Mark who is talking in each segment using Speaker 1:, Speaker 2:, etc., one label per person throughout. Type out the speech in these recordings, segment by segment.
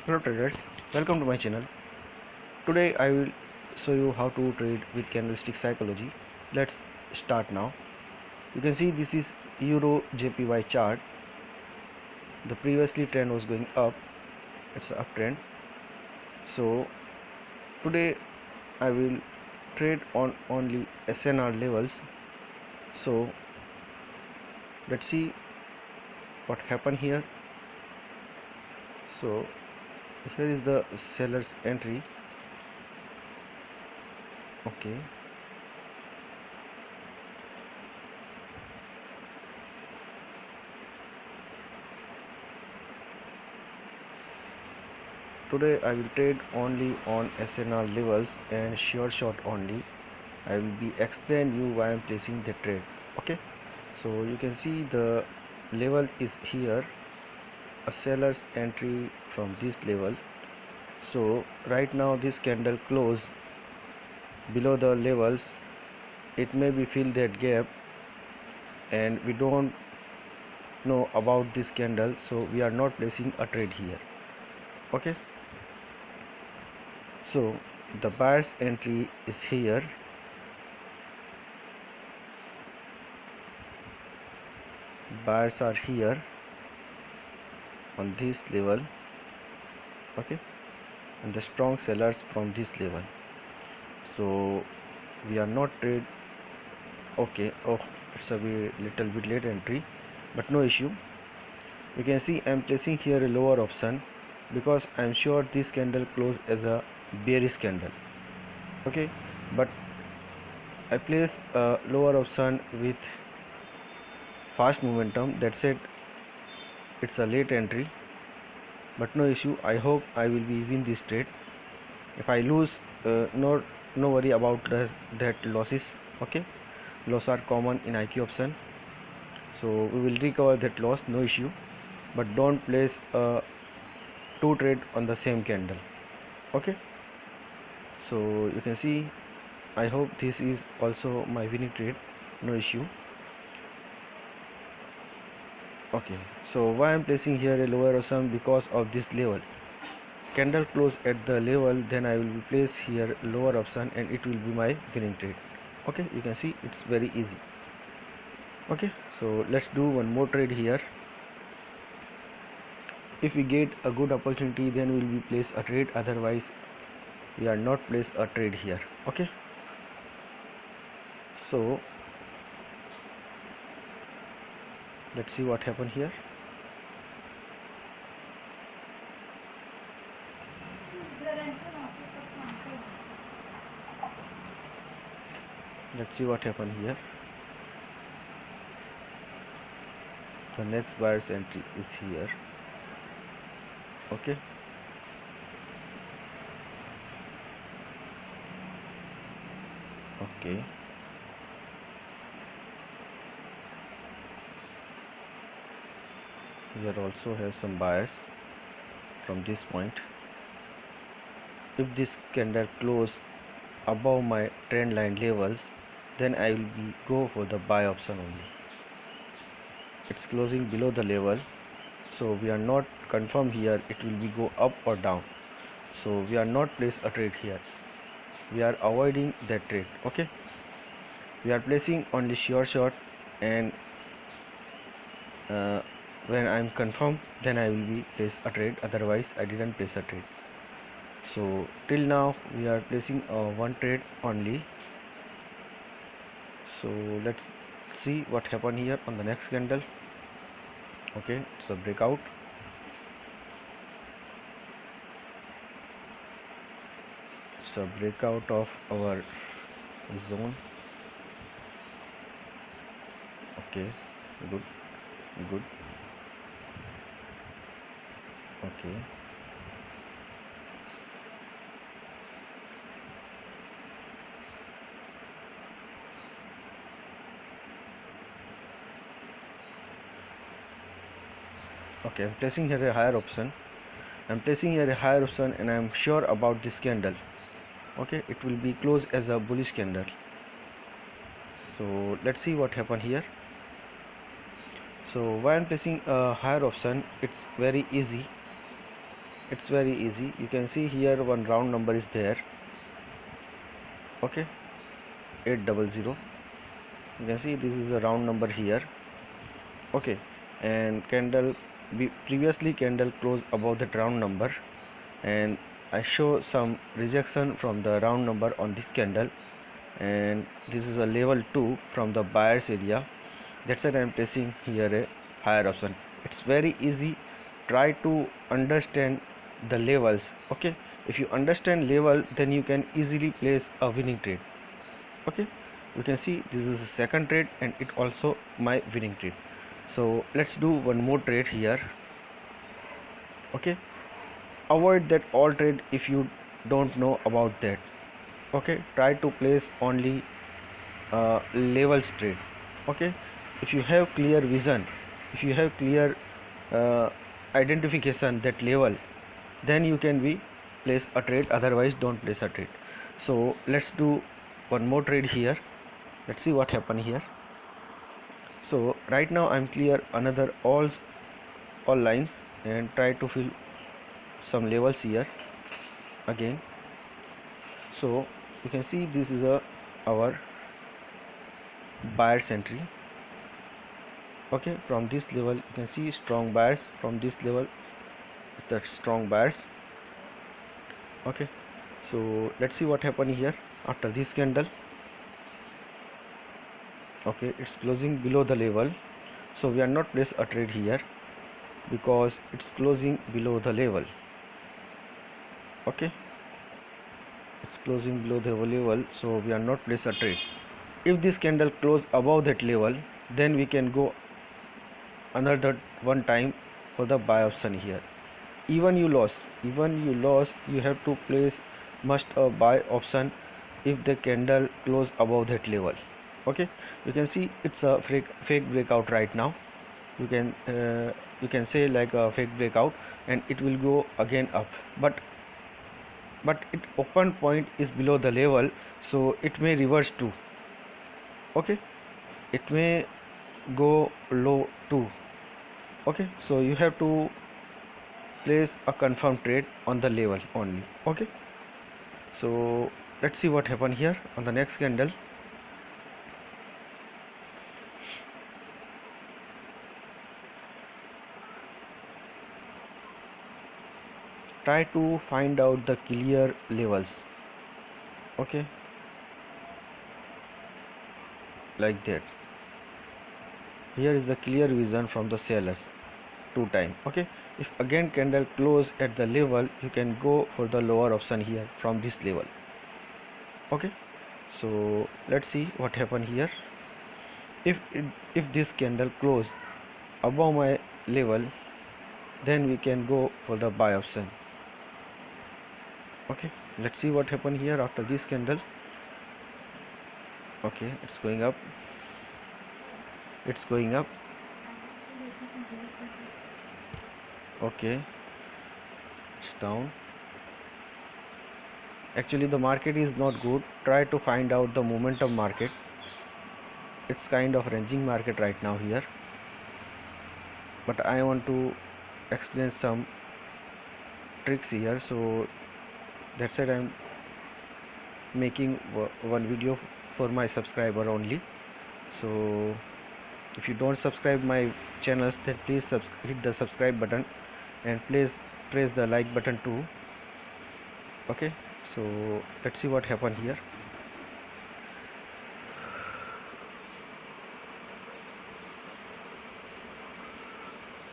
Speaker 1: Hello traders, welcome to my channel. Today I will show you how to trade with candlestick psychology. Let's start now. You can see this is Euro JPY chart. The previously trend was going up, it's an uptrend. So today I will trade on only SNR levels. So let's see what happened here. So here is the seller's entry. Okay, today I will trade only on SNR levels and sure shot only. I will be explain you why I am placing the trade. Okay, so you can see the level is here, a seller's entry from this level. So right now this candle close below the levels, it may be fill that gap and we don't know about this candle, so we are not placing a trade here. Okay, so the buyer's entry is here. Buyers are here on this level. Okay, and the strong sellers from this level. So we are not trade. Okay, oh, it's a little bit late entry, but no issue. You can see I'm placing here a lower option because I'm sure this candle close as a bearish candle. Okay, but I place a lower option with fast momentum. That's it. It's a late entry, but no issue. I hope I will be win this trade. If I lose, no worry about that losses. Okay, loss are common in IQ option, so we will recover that loss, no issue. But don't place two trade on the same candle. Okay, so you can see I hope this is also my winning trade, no issue. Okay, so why I'm placing here a lower option? Because of this level candle close at the level, then I will place here lower option and it will be my winning trade. Okay, you can see it's very easy. Okay, so let's do one more trade here. If we get a good opportunity, then we will place a trade, otherwise we are not place a trade here. Okay, so let's see what happened here. Let's see what happened here. The next buyer's entry is here. Okay, okay, here also have some buyers from this point. If this candle close above my trend line levels, then I will go for the buy option only. It's closing below the level, so we are not confirm here it will be go up or down, so we are not place a trade here. We are avoiding that trade. Okay, we are placing only sure shot, and when I'm confirmed, then I will be place a trade, otherwise I didn't place a trade. So till now we are placing one trade only. So let's see what happened here on the next candle. Okay, it's a breakout. It's a breakout of our zone. Okay, good, good. Okay, okay, I'm placing here a higher option. I'm placing here a higher option and I'm sure about this candle. Okay, it will be closed as a bullish candle. So let's see what happened here. So why I'm placing a higher option, it's very easy. it's very easy. You can see here one round number is there. Okay, 800. You can see this is a round number here. Okay, and candle, previously candle closed above that round number, and I show some rejection from the round number on this candle, and this is a level 2 from the buyer's area. That's why I am placing here a higher option. It's very easy. Try to understand the levels. Okay, if you understand level, then you can easily place a winning trade. Okay, you can see this is a second trade and it also my winning trade. So let's do one more trade here. Okay, avoid that all trade if you don't know about that. Okay, try to place only levels trade. Okay, if you have clear vision, if you have clear uh, identification that level, then you can be place a trade, otherwise don't place a trade. So let's do one more trade here. Let's see what happen here. So right now I'm clear another all lines and try to fill some levels here again. So you can see this is our buyer's entry. Okay, from this level you can see strong buyers, from this level is that strong buyers. Okay, so let's see what happened here after this candle. Okay, it's closing below the level, so we are not place a trade here because it's closing below the level. Okay, it's closing below the level, so we are not place a trade. If this candle close above that level, then we can go another one time for the buy option here. Even you lost, you have to place must a buy option if the candle close above that level. Okay, you can see it's a fake breakout right now. You can say like a fake breakout, and it will go again up, but it open point is below the level, so it may reverse too. Okay, it may go low too. Okay, so you have to place a confirm trade on the level only. Okay, so let's see what happened here on the next candle. Try to find out the clear levels. Okay, like that. Here is the clear vision from the sellers two time. Okay, if again candle close at the level, you can go for the lower option here from this level. Okay, so let's see what happened here. If this candle close above my level, then we can go for the buy option. Okay, let's see what happened here after this candle. Okay, it's going up, it's going up. Okay, it's down. Actually the market is not good. Try to find out the momentum market. It's kind of ranging market right now here, but I want to explain some tricks here, so that's why I'm making one video for my subscriber only. So if you don't subscribe my channels, then please hit the subscribe button and please press the like button too. Okay, so let's see what happened here.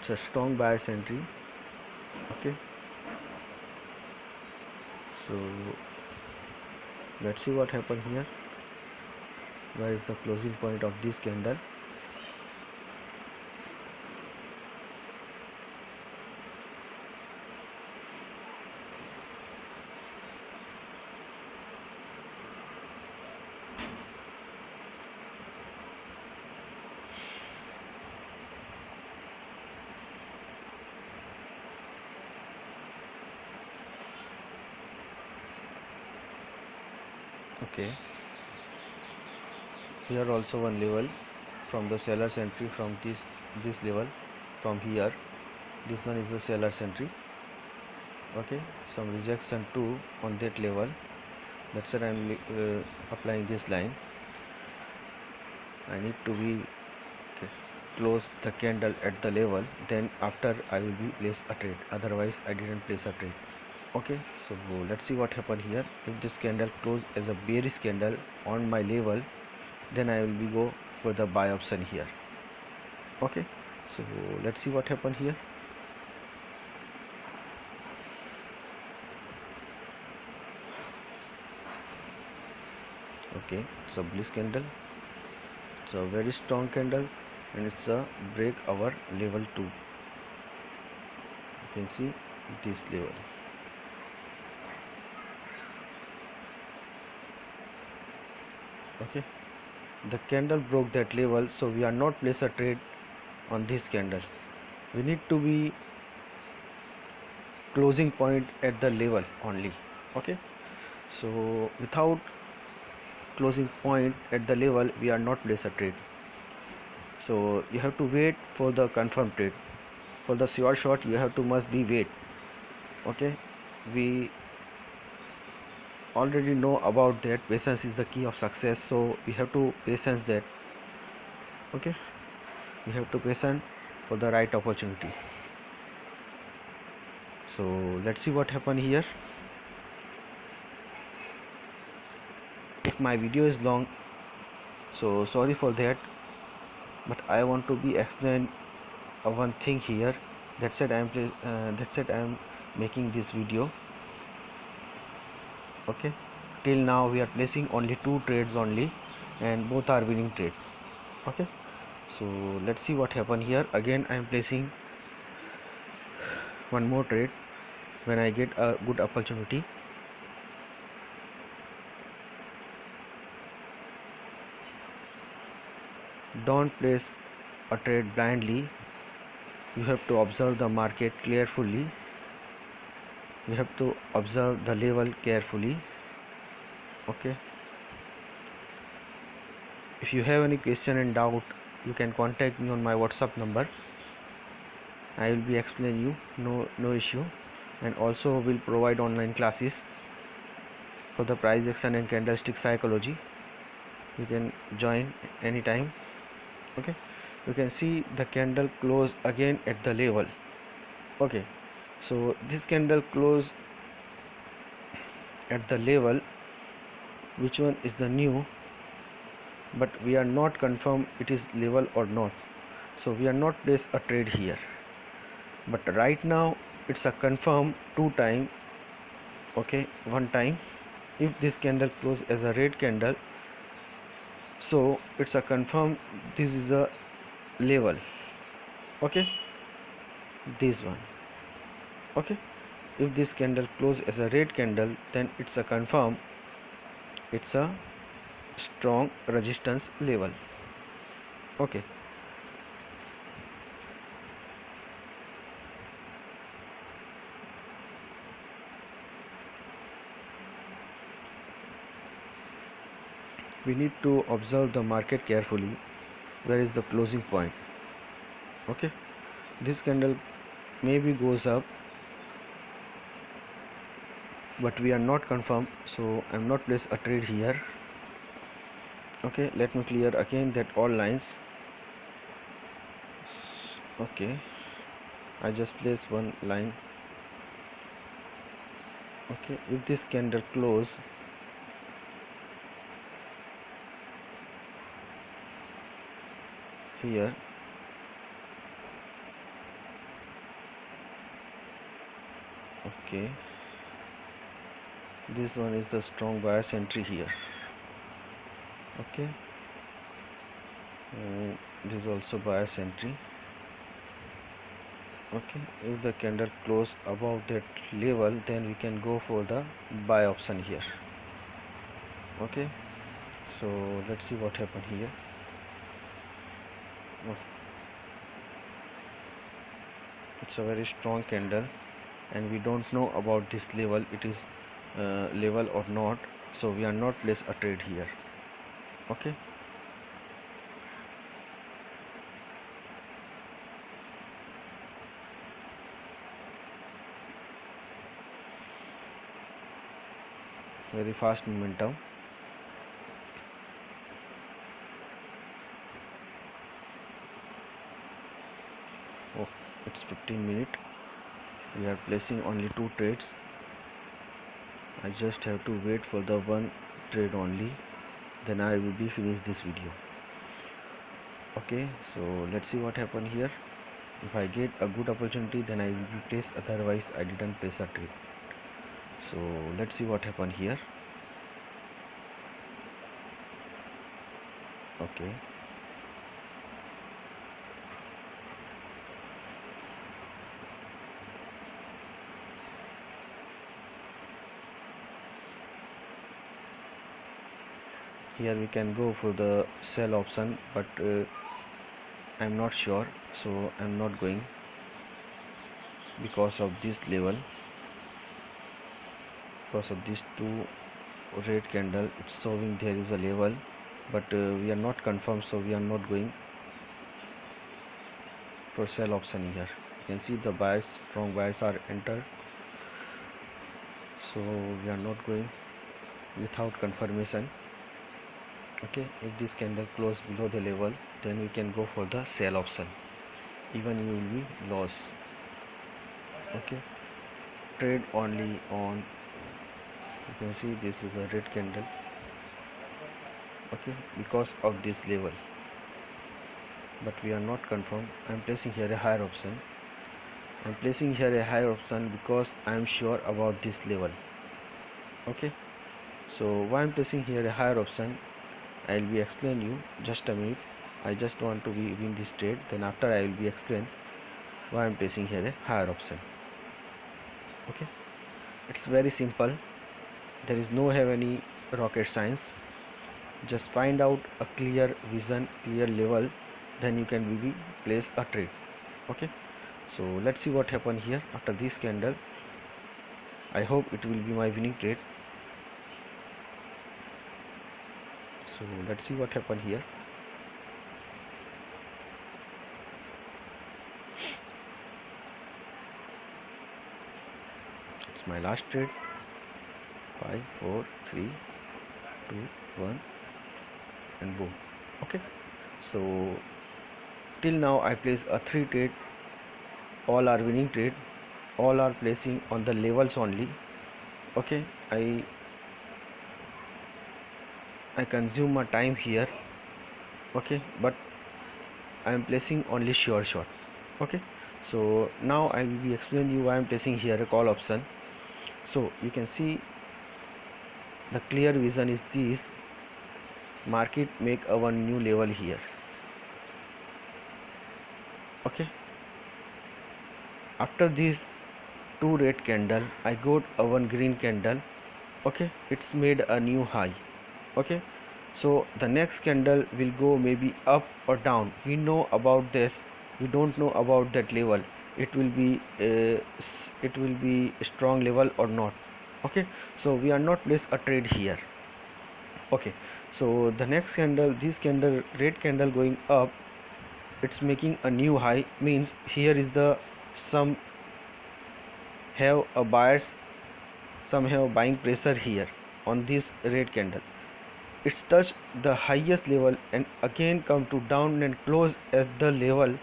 Speaker 1: It's a strong buyer's entry. Okay, so let's see what happened here. Where is the closing point of this candle? Okay, here also one level from the seller's entry from this level, from here this one is the seller's entry. Okay, some rejection too on that level. That's why I'm applying this line. I need to be close the candle at the level, then after I will be place a trade, otherwise I didn't place a trade. Okay, so let's see what happened here. If this candle close as a bearish candle on my level, then I will be go for the buy option here. Okay, so let's see what happened here. Okay, it's a bullish candle, it's a very strong candle, and it's a break our level 2. You can see this level. Okay, the candle broke that level, so we are not place a trade on this candle. We need to be closing point at the level only. Okay, so without closing point at the level, we are not place a trade. So you have to wait for the confirmed trade. For the sure shot, you have to must be wait. Okay, we already know about that. Patience is the key of success, so we have to patience that. Okay, we have to patient for the right opportunity. So let's see what happened here. If my video is long, so sorry for that, but I want to be explain one thing here. That's it. I am making this video. Okay, till now we are placing only 2 trades only, and both are winning trade. Okay, so let's see what happened here. Again I am placing one more trade when I get a good opportunity. Don't place a trade blindly. You have to observe the market carefully. You have to observe the level carefully. Okay, if you have any question and doubt, you can contact me on my WhatsApp number. I will be explain you, no issue, and also will provide online classes for the price action and candlestick psychology. You can join anytime. Okay, you can see the candle close again at the level. Okay, so this candle close at the level, which one is the new, but we are not confirm it is level or not, so we are not place a trade here. But right now it's a confirm 2 time. Okay, one time. If this candle close as a red candle, so it's a confirm this is a level. Okay, this one. Okay, if this candle close as a red candle, then it's a confirm it's a strong resistance level. Okay, we need to observe the market carefully. Where is the closing point? Okay, this candle maybe goes up, but we are not confirmed, so I'm not place a trade here. Okay, let me clear again that all lines. Okay, I just place one line. Okay, if this candle close here, okay, this one is the strong bias entry here. Okay, this is also bias entry. Okay, if the candle close above that level, then we can go for the buy option here. Okay, so let's see what happened here. Oh, it's a very strong candle, and we don't know about this level, it is level or not, so we are not place a trade here. Okay, very fast momentum. Oh, it's 15 minutes. We are placing only 2 trades. I just have to wait for the 1 trade only, then I will be finished this video. Okay, so let's see what happened here. If I get a good opportunity, then I will be placed, otherwise I didn't place a trade. So let's see what happened here. Okay, here we can go for the sell option, but I'm not sure, so I'm not going because of this level, because of these 2 red candle. It's showing there is a level, but we are not confirmed, so we are not going for sell option here. You can see the buyers, strong buyers are entered, so we are not going without confirmation. Okay, if this candle close below the level, then we can go for the sell option, even you will be loss. Okay, trade only on, you can see this is a red candle. Okay, because of this level, but we are not confirmed. I'm placing here a higher option. I'm placing here a higher option because I'm sure about this level. Okay, so why I'm placing here a higher option, I'll be explain you just a minute. I just want to be win this trade, then after I will be explain why I'm placing here a higher option. Okay, it's very simple. There is no have any rocket science. Just find out a clear vision, clear level, then you can maybe place a trade. Okay, so let's see what happened here after this candle. I hope it will be my winning trade. So let's see what happened here. It's my last trade. 5 4 3 2 1 and boom. Okay, so till now I placed a 3 trade, all are winning trade, all are placing on the levels only. Okay, I consume my time here. Okay, but I am placing only sure shot. Okay, so now I will be explain you why I am placing here a call option. So you can see the clear vision is this: market make a one new level here. Okay, after this 2 red candle, I got a 1 green candle. Okay, it's made a new high. Okay, so the next candle will go maybe up or down. We know about this, we don't know about that level. It will be a strong level or not. Okay, so we are not place a trade here. Okay, so the next candle, this candle, red candle going up, it's making a new high, means here is the some have a buyers, some have buying pressure here on this red candle. It's touched the highest level and again come to down and close at the level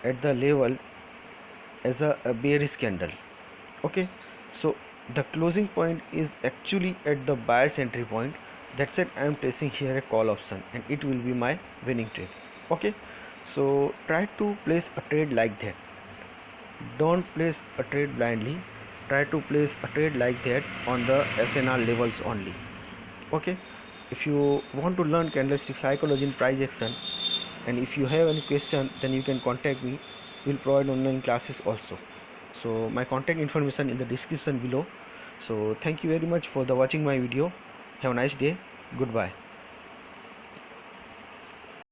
Speaker 1: as a bearish candle. Okay, so the closing point is actually at the buyer's entry point. That's it, I am placing here a call option and it will be my winning trade. Okay, so try to place a trade like that. Don't place a trade blindly. Try to place a trade like that on the SNR levels only. Okay, if you want to learn candlestick psychology and price action, and if you have any question, then you can contact me. We'll provide online classes also. So my contact information in the description below. So thank you very much for the watching my video. Have a nice day. Goodbye.